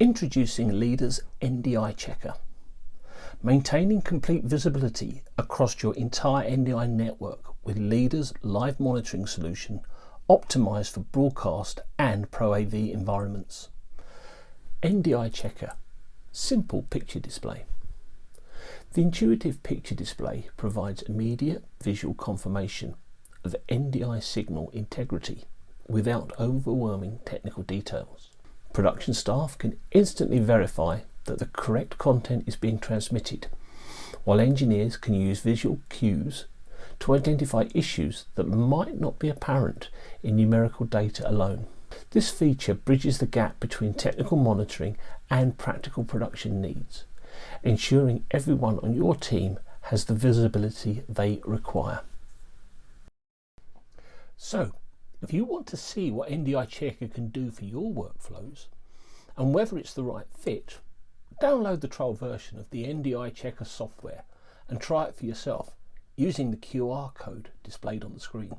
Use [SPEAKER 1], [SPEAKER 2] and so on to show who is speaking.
[SPEAKER 1] Introducing Leader's NDI Checker. Maintaining complete visibility across your entire NDI network with Leader's live monitoring solution optimized for broadcast and Pro AV environments. NDI Checker. Simple picture display. The intuitive picture display provides immediate visual confirmation of NDI signal integrity without overwhelming technical details. Production staff can instantly verify that the correct content is being transmitted, while engineers can use visual cues to identify issues that might not be apparent in numerical data alone. This feature bridges the gap between technical monitoring and practical production needs, ensuring everyone on your team has the visibility they require. So, if you want to see what NDI Checker can do for your workflows and whether it's the right fit, download the trial version of the NDI Checker software and try it for yourself using the QR code displayed on the screen.